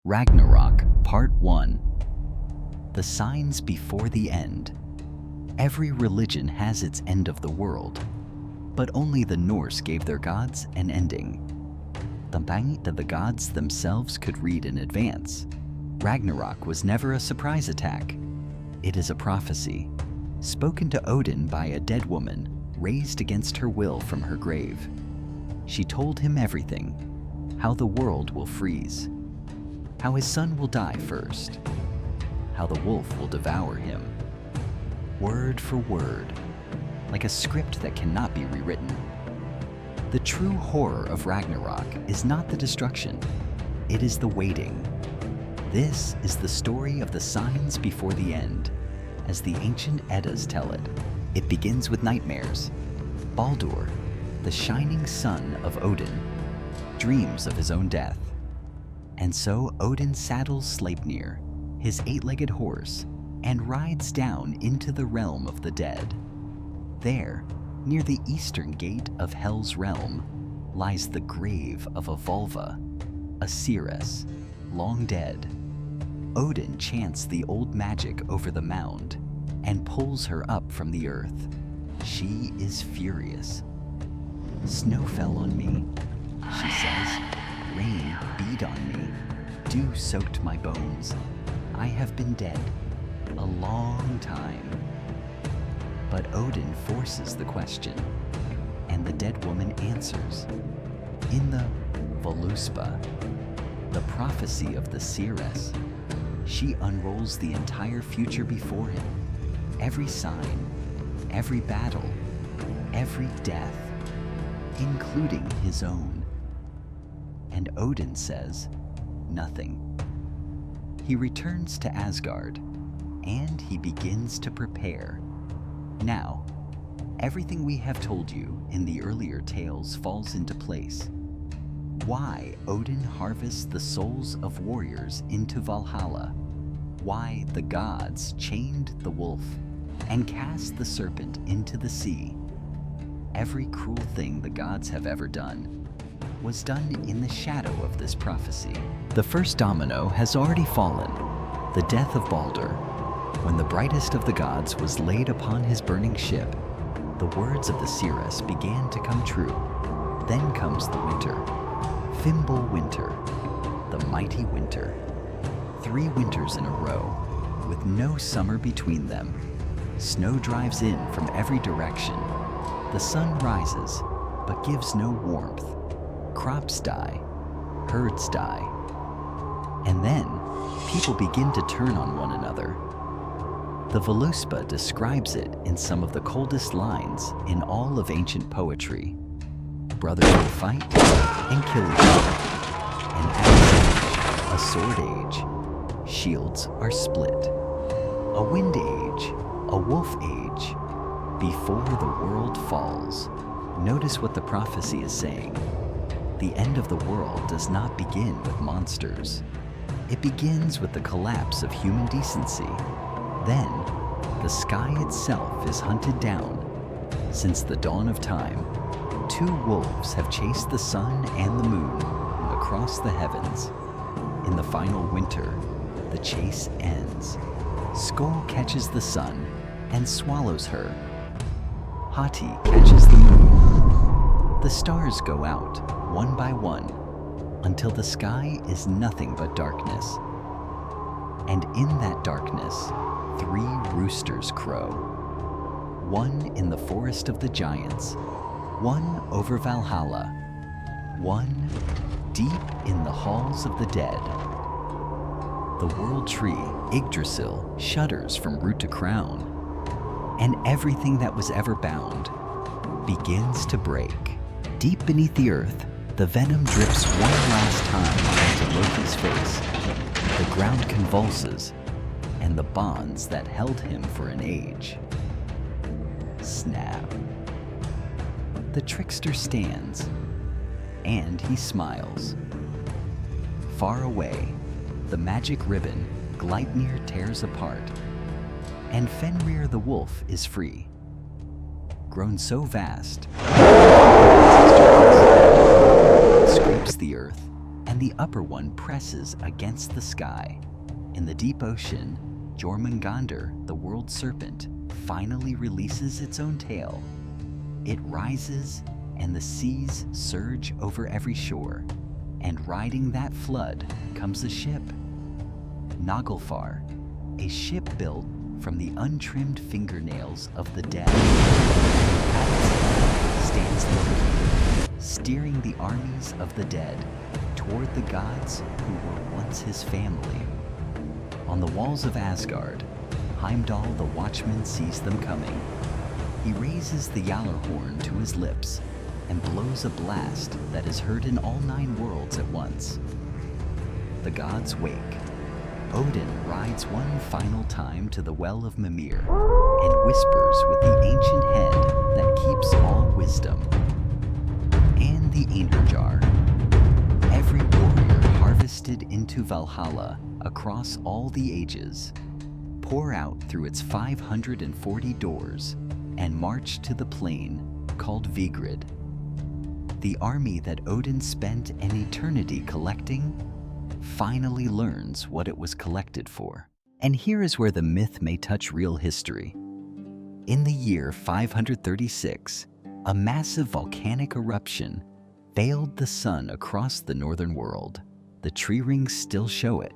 Ragnarok, Part 1. The signs before the end. Every religion has its end of the world, but only the Norse gave their gods an ending. The Bang that the gods themselves could read in advance. Ragnarok was never a surprise attack. It is a prophecy, spoken to Odin by a dead woman, raised against her will from her grave. She told him everything, how the world will freeze, how his son will die first, how the wolf will devour him. Word for word, like a script that cannot be rewritten. The true horror of Ragnarok is not the destruction, it is the waiting. This is the story of the signs before the end, as the ancient Eddas tell it. It begins with nightmares. Baldur, the shining son of Odin, dreams of his own death. And so Odin saddles Sleipnir, his eight-legged horse, and rides down into the realm of the dead. There, near the eastern gate of Hel's realm, lies the grave of a Volva, a seeress, long dead. Odin chants the old magic over the mound and pulls her up from the earth. She is furious. "Snow fell on me," she says. "Rain beat on me. Dew soaked my bones. I have been dead a long time." But Odin forces the question, and the dead woman answers. In the Voluspa, the prophecy of the seeress, she unrolls the entire future before him. Every sign, every battle, every death, including his own. And Odin says nothing. He returns to Asgard, and he begins to prepare. Now, everything we have told you in the earlier tales falls into place. Why Odin harvests the souls of warriors into Valhalla. Why the gods chained the wolf and cast the serpent into the sea. Every cruel thing the gods have ever done was done in the shadow of this prophecy. The first domino has already fallen, the death of Baldur. When the brightest of the gods was laid upon his burning ship, the words of the seeress began to come true. Then comes the winter, Fimbulwinter, the mighty winter. 3 winters in a row, with no summer between them. Snow drives in from every direction. The sun rises, but gives no warmth. Crops die, herds die. And then, people begin to turn on one another. The Voluspa describes it in some of the coldest lines in all of ancient poetry. Brothers will fight and kill each other. An axe age, a sword age, shields are split. A wind age, a wolf age, before the world falls. Notice what the prophecy is saying. The end of the world does not begin with monsters. It begins with the collapse of human decency. Then, the sky itself is hunted down. Since the dawn of time, 2 wolves have chased the sun and the moon across the heavens. In the final winter, the chase ends. Skoll catches the sun and swallows her. Hati catches the moon. The stars go out, one by one, until the sky is nothing but darkness. And in that darkness, 3 roosters crow. 1 in the forest of the giants, 1 over Valhalla, 1 deep in the halls of the dead. The world tree, Yggdrasil, shudders from root to crown, and everything that was ever bound begins to break. Deep beneath the earth, the venom drips one last time onto Loki's face. The ground convulses, and the bonds that held him for an age snap. The trickster stands, and he smiles. Far away, the magic ribbon Gleipnir tears apart, and Fenrir the wolf is free. Grown so vast, scrapes the earth, and the copper one presses against the sky. In the deep ocean, Jormungandr, the world serpent, finally releases its own tail. It rises, and the seas surge over every shore. And riding that flood comes a ship. Naglfar, a ship built from the untrimmed fingernails of the dead. At its head stands Loki, steering the armies of the dead toward the gods who were once his family. On the walls of Asgard, Heimdall the watchman sees them coming. He raises the Gjallarhorn to his lips and blows a blast that is heard in all 9 worlds at once. The gods wake. Odin rides one final time to the well of Mimir and whispers with the ancient head that keeps all wisdom. And the Einherjar. Every warrior harvested into Valhalla across all the ages, pour out through its 540 doors and march to the plain called Vigrid. The army that Odin spent an eternity collecting finally learns what it was collected for. And here is where the myth may touch real history. In the year 536, a massive volcanic eruption veiled the sun across the northern world. The tree rings still show it.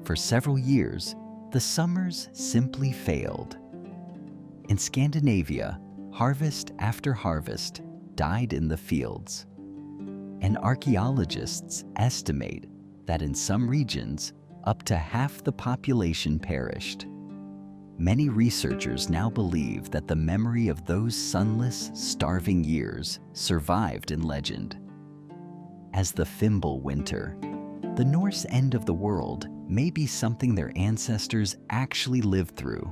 For several years, the summers simply failed. In Scandinavia, harvest after harvest died in the fields. And archaeologists estimate that in some regions, up to half the population perished. Many researchers now believe that the memory of those sunless, starving years survived in legend. As the Fimbulwinter, the Norse end of the world may be something their ancestors actually lived through.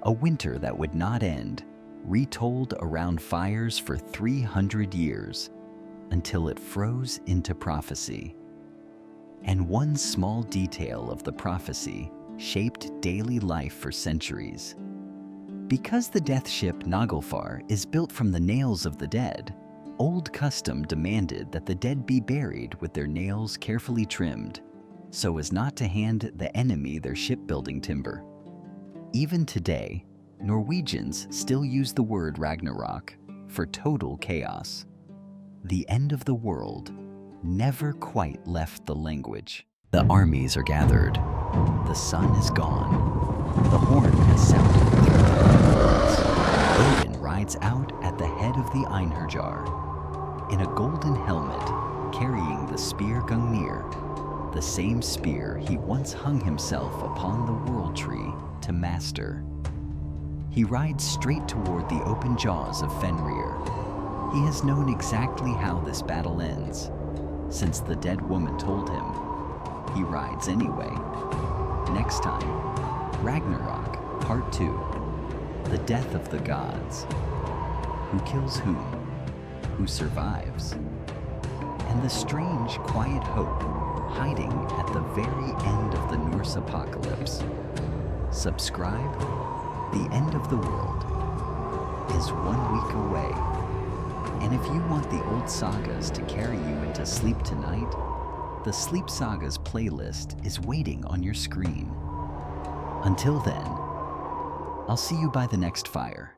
A winter that would not end, retold around fires for 300 years, until it froze into prophecy. And one small detail of the prophecy shaped daily life for centuries. Because the death ship Naglfar is built from the nails of the dead, old custom demanded that the dead be buried with their nails carefully trimmed, so as not to hand the enemy their shipbuilding timber. Even today, Norwegians still use the word Ragnarok for total chaos. The end of the world never quite left the language. The armies are gathered. The sun is gone. The horn has sounded through the worlds. Odin rides out at the head of the Einherjar, in a golden helmet, carrying the spear Gungnir, the same spear he once hung himself upon the world tree to master. He rides straight toward the open jaws of Fenrir. He has known exactly how this battle ends, since the dead woman told him. He rides anyway. Next time, Ragnarok, Part 2, the death of the gods. Who kills whom? Who survives? And the strange, quiet hope hiding at the very end of the Norse apocalypse. Subscribe. The end of the world is 1 week away. And if you want the old sagas to carry you into sleep tonight, the Sleep Sagas playlist is waiting on your screen. Until then, I'll see you by the next fire.